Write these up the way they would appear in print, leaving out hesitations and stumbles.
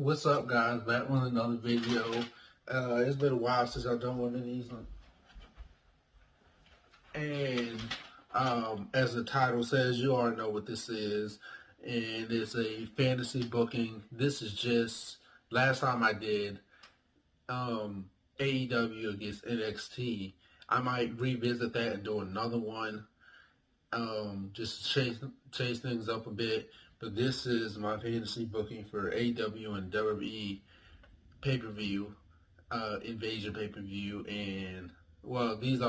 What's up, guys? Back with another video. It's been a while since I've done one of these. And as the title says, you already know what this is. And it's a fantasy booking. This is just, last time I did AEW against NXT. I might revisit that and do another one. Just chase things up a bit. But this is my fantasy booking for AEW and WWE pay-per-view, Invasion pay-per-view, and well, these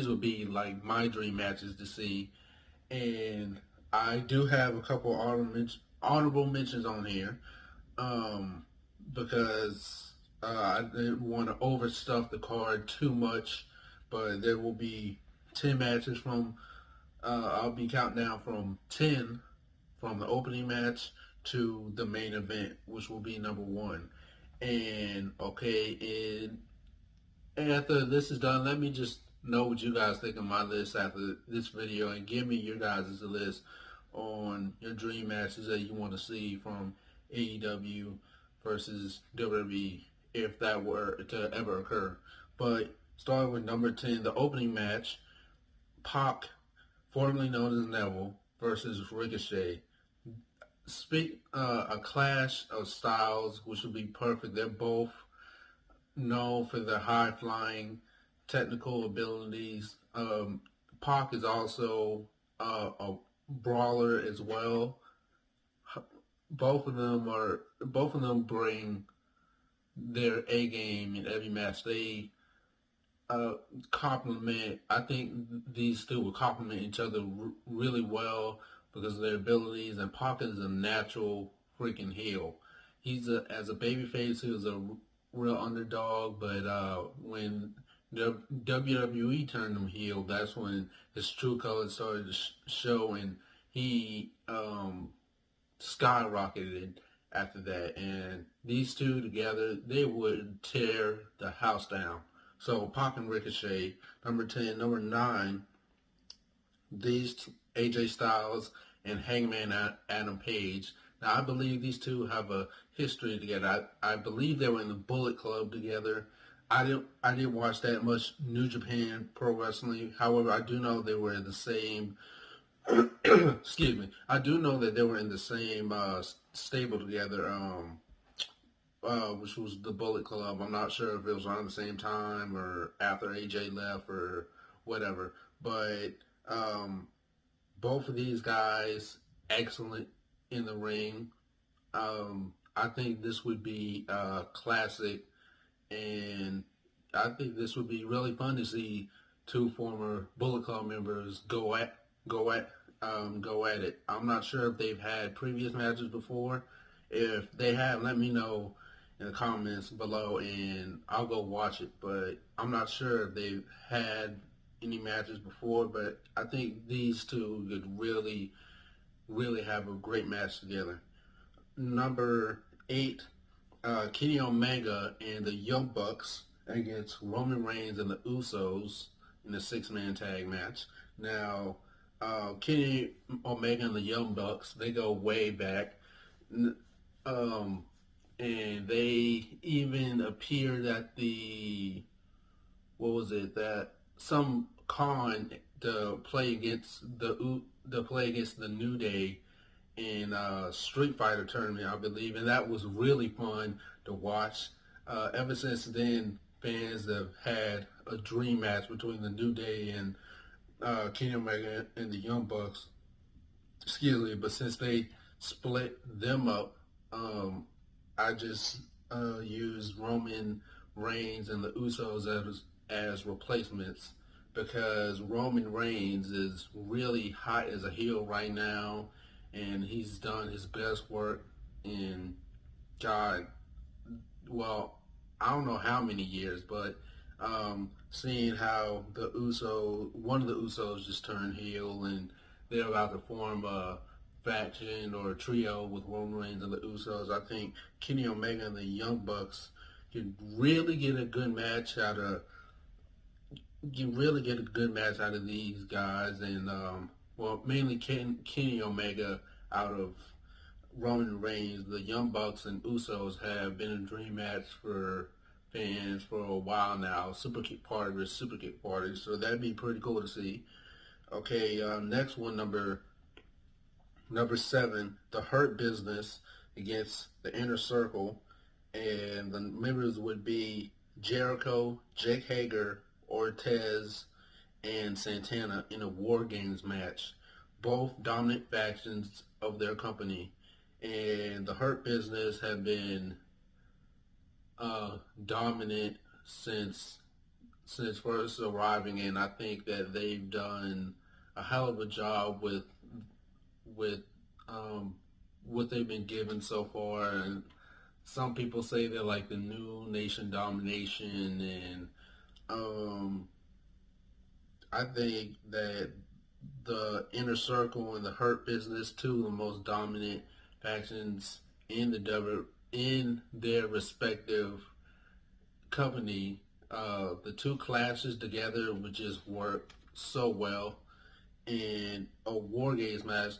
would be like my dream matches to see, and I do have a couple honorable mentions on here, because I didn't want to overstuff the card too much, but there will be 10 matches from. I'll be counting down from 10 from the opening match to the main event, which will be number 1. And okay, and after this is done, let me just know what you guys think of my list after this video, and give me your guys' list on your dream matches that you want to see from AEW versus WWE, if that were to ever occur. But starting with number 10, the opening match, Pac, formerly known as Neville, versus Ricochet. A clash of styles, which would be perfect. They're both known for their high-flying technical abilities. Pac is also a brawler as well. Both of them bring their A game in every match. They complement. I think these two will complement each other really well because of their abilities. And Pac is a natural freaking heel. As a babyface, he was a real underdog, but when the WWE turned him heel, that's when his true colors started to show, and he skyrocketed after that. And these two together, they would tear the house down. So Pac and Ricochet, number 10. Number 9, these AJ Styles and Hangman Adam Page. Now, I believe these two have a history together. I believe they were in the Bullet Club together. I didn't watch that much New Japan Pro Wrestling. However, I do know they were in the same. Excuse me. I do know that they were in the same stable together. Which was the Bullet Club. I'm not sure if it was around the same time or after AJ left or whatever. But both of these guys, excellent in the ring. I think this would be classic, and I think this would be really fun to see two former Bullet Club members go at it. I'm not sure if they've had previous matches before. If they have, let me know in the comments below, and I'll go watch it. But I'm not sure if they've had any matches before, but I think these two could really, really have a great match together. Number 8, Kenny Omega and the Young Bucks against Roman Reigns and the Usos in a 6-man tag match. Now, Kenny Omega and the Young Bucks, they go way back. And they even appeared at some con to play against the New Day in Street Fighter tournament, I believe, and that was really fun to watch. Ever since then, fans have had a dream match between the New Day and Kenny Omega and the Young Bucks. Excuse me, but since they split them up, I just used Roman Reigns and the Usos as replacements, because Roman Reigns is really hot as a heel right now, and he's done his best work in, God, well, I don't know how many years, but seeing how one of the Usos just turned heel, and they're about to form a faction or a trio with Roman Reigns and the Usos, I think Kenny Omega and the Young Bucks can really get a good match out of these guys, and mainly Kenny Omega out of Roman Reigns, the Young Bucks and Usos have been a dream match for fans for a while now. Super Kick Party versus Super Kick Party, so that'd be pretty cool to see. Okay, next one, number 7, the Hurt Business against the Inner Circle, and the members would be Jericho, Jake Hager, Ortiz, and Santana in a War Games match. Both dominant factions of their company, and the Hurt Business have been dominant since first arriving, and I think that they've done a hell of a job with what they've been given so far. And some people say they're like the new Nation Domination, and I think that the Inner Circle and the Hurt Business, two of the most dominant factions in their respective company. The two clashes together would just work so well, and a War Games match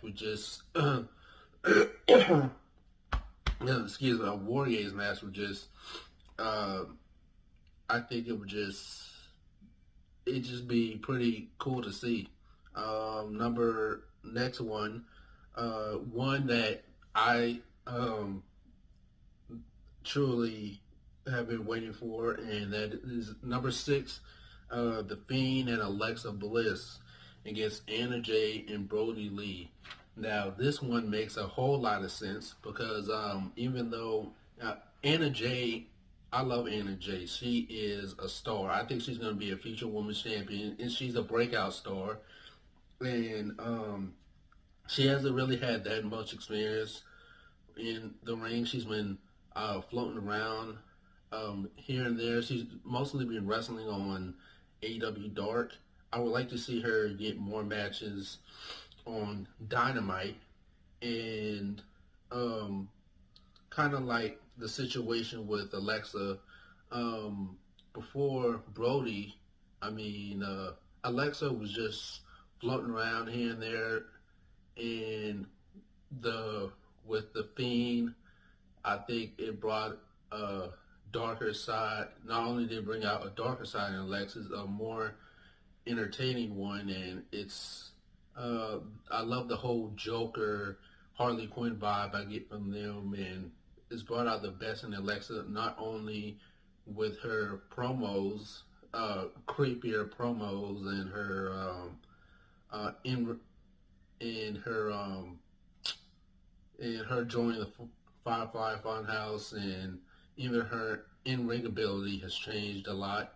would just excuse me, a War Games match would just I think it just be pretty cool to see. Next one, one that I truly have been waiting for, and that is number 6, the Fiend and Alexa Bliss against Anna Jay and Brodie Lee. Now, this one makes a whole lot of sense because even though Anna Jay, I love Anna Jay. She is a star. I think she's going to be a future women's champion, and she's a breakout star. And she hasn't really had that much experience in the ring. She's been floating around here and there. She's mostly been wrestling on AEW Dark. I would like to see her get more matches on Dynamite, and kind of like the situation with Alexa before Brodie. I mean, Alexa was just floating around here and there, and with the Fiend, I think it brought a darker side. Not only did it bring out a darker side in Alexa, it's a more entertaining one, and it's I love the whole Joker Harley Quinn vibe I get from them, and it's brought out the best in Alexa, not only with her promos, creepier promos, and her in her joining the Firefly Funhouse, and even her in-ring ability has changed a lot.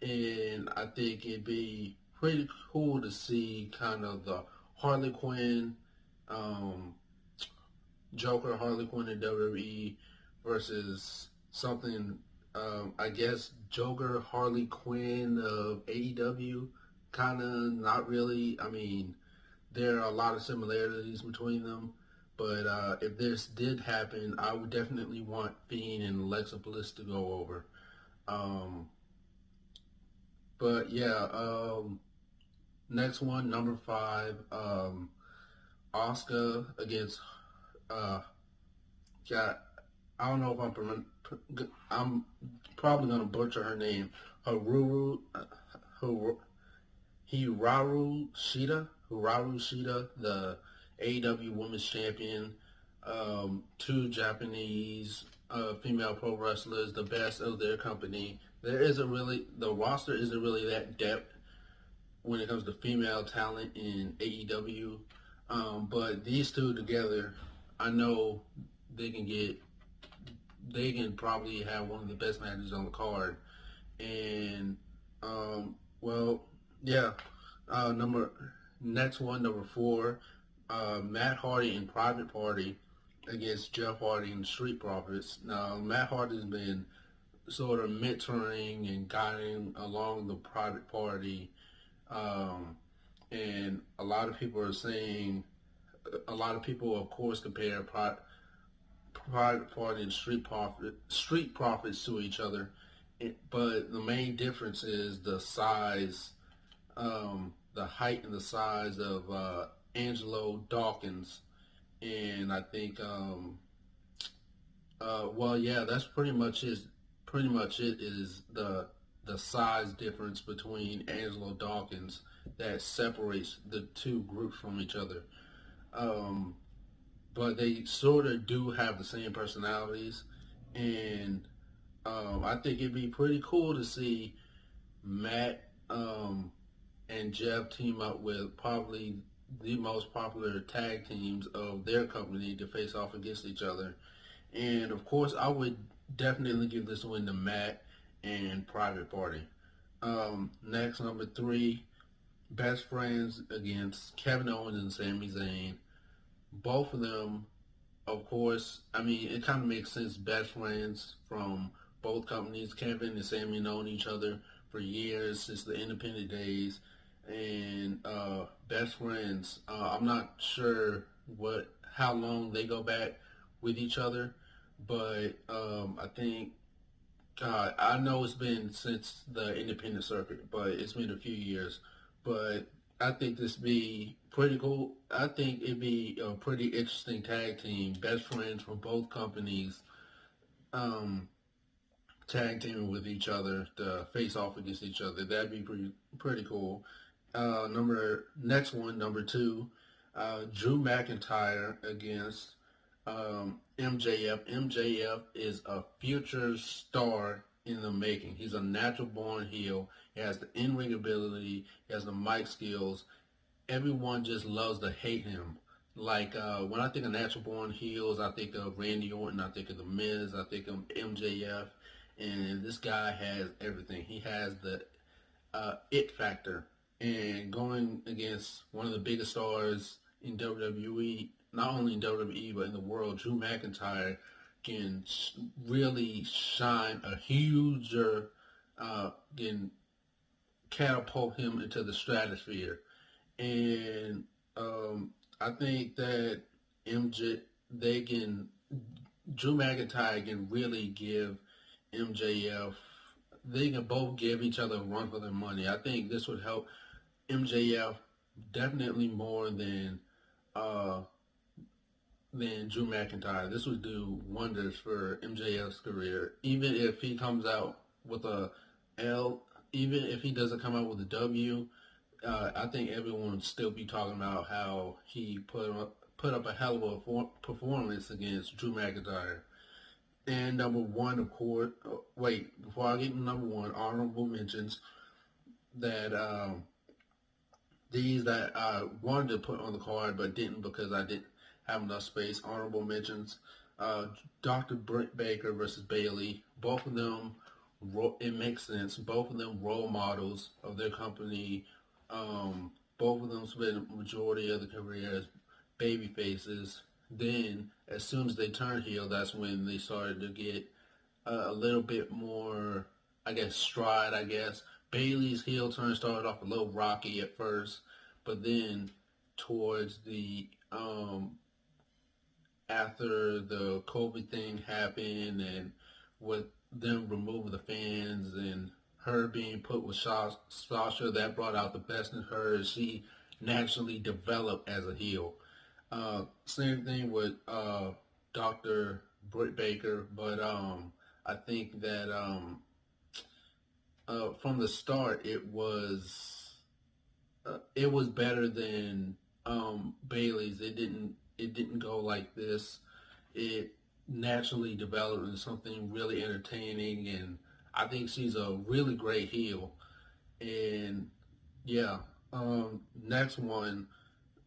And I think it'd be pretty cool to see kind of the Harley Quinn, Joker Harley Quinn in WWE versus something, I guess, Joker Harley Quinn of AEW. Kind of not really. I mean, there are a lot of similarities between them. But if this did happen, I would definitely want Fiend and Alexa Bliss to go over. But yeah, next one, number 5, Asuka against, God, I don't know if I'm probably going to butcher her name, Hikaru Shida, the AEW Women's Champion, 2 Japanese female pro wrestlers, the best of their company. The roster isn't really that depth when it comes to female talent in AEW, but these two together, I know they can probably have one of the best matches on the card. And well, yeah, next one, number 4, Matt Hardy and Private Party against Jeff Hardy and the Street Profits. Now, Matt Hardy's been sort of mentoring and guiding along the Private Party, and a lot of people of course compare Private Party and Street Profits to each other, but the main difference is the size, the height and the size of Angelo Dawkins and I think well, yeah, that's pretty much is pretty much it is the size difference between Angelo Dawkins that separates the two groups from each other. Um, but they sort of do have the same personalities, and I think it'd be pretty cool to see Matt and Jeff team up with probably the most popular tag teams of their company to face off against each other. And of course, I would definitely give this win to Matt and Private Party. Next, number three, Best Friends against Kevin Owens and Sami Zayn. Both of them, of course, I mean, it kind of makes sense. Best friends from both companies. Kevin and Sami known each other for years since the independent days, and best friends. I'm not sure how long they go back with each other, but I think God, I know it's been since the independent circuit, but it's been a few years. But I think this be pretty cool. I think it'd be a pretty interesting tag team. Best friends from both companies, um, tag teaming with each other to face off against each other. That'd be pretty cool. Number two, Drew McIntyre against MJF. MJF is a future star in the making. He's a natural born heel. He has the in-ring ability. He has the mic skills. Everyone just loves to hate him. Like when I think of natural born heels, I think of Randy Orton. I think of The Miz. I think of MJF. And this guy has everything. He has the it factor. And going against one of the biggest stars in WWE, not only in WWE but in the world, Drew McIntyre can really shine a huger, can catapult him into the stratosphere. And I think that MJ, they can, Drew McIntyre can really give MJF, they can both give each other a run for their money. I think this would help MJF definitely more uh, than Drew McIntyre. This would do wonders for MJF's career. Even if he comes out with a L, even if he doesn't come out with a W, I think everyone would still be talking about how he put up a hell of a performance against Drew McIntyre. And number one, of course, before I get to number one, honorable mentions that these that I wanted to put on the card but didn't because I didn't have enough space. Honorable mentions: Dr. Britt Baker versus Bailey. Both of them, it makes sense. Both of them role models of their company. Both of them spent the majority of the career as baby faces. Then, as soon as they turned heel, that's when they started to get a little bit more, I guess, stride, I guess. Bailey's heel turn started off a little rocky at first, but then towards the, after the COVID thing happened and with them removing the fans and her being put with Sasha, that brought out the best in her. She naturally developed as a heel. Same thing with Dr. Britt Baker, but I think that from the start it was better than Bailey's. It didn't go like this. It naturally developed into something really entertaining, and I think she's a really great heel. And yeah, next one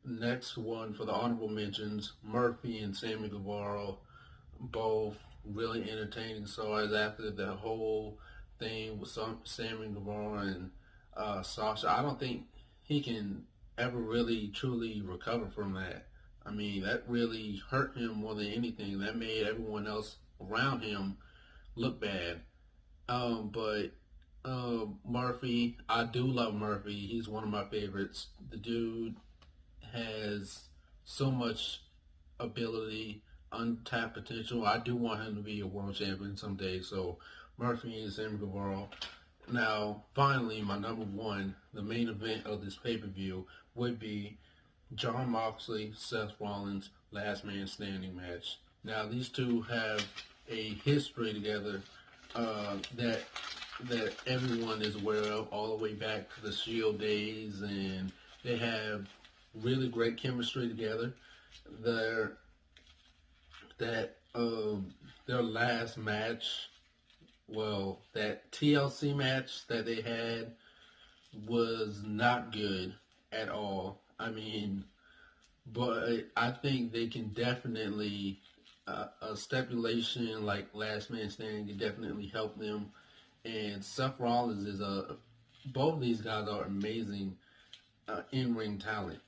for the honorable mentions: Murphy and Sammy Guevara, both really entertaining stars after the whole thing with Sammy Guevara and Sasha. I don't think he can ever really truly recover from that. I mean, that really hurt him more than anything. That made everyone else around him look bad. But Murphy, I do love Murphy. He's one of my favorites. The dude has so much ability, untapped potential. I do want him to be a world champion someday. So Murphy and Sammy Guevara. Now, finally, my number one, the main event of this pay-per-view would be Jon Moxley, Seth Rollins, last man standing match. Now these two have a history together that everyone is aware of, all the way back to the Shield days, and they have really great chemistry together. Their last match, well, that TLC match that they had was not good at all. I mean, but I think they can definitely, a stipulation like last man standing can definitely help them. And Seth Rollins is both of these guys are amazing in-ring talent.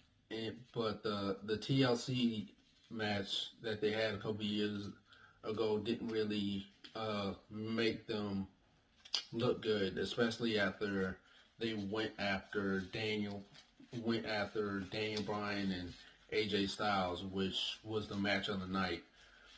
But the TLC match that they had a couple years ago didn't really make them look good, especially after they went after Daniel Bryan and AJ Styles, which was the match of the night.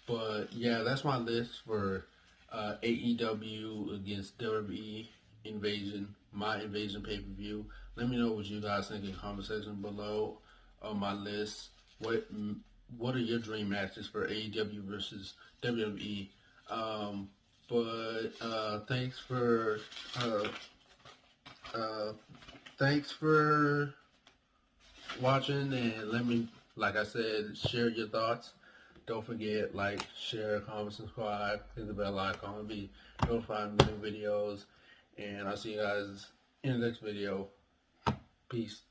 But yeah, that's my list for AEW against WWE Invasion, my Invasion pay-per-view. Let me know what you guys think in the comment section below on my list. What are your dream matches for AEW versus WWE? Thanks for watching, and let me, like I said, share your thoughts. Don't forget, like, share, comment, subscribe, hit the bell icon, be notified of new videos, and I'll see you guys in the next video. Peace.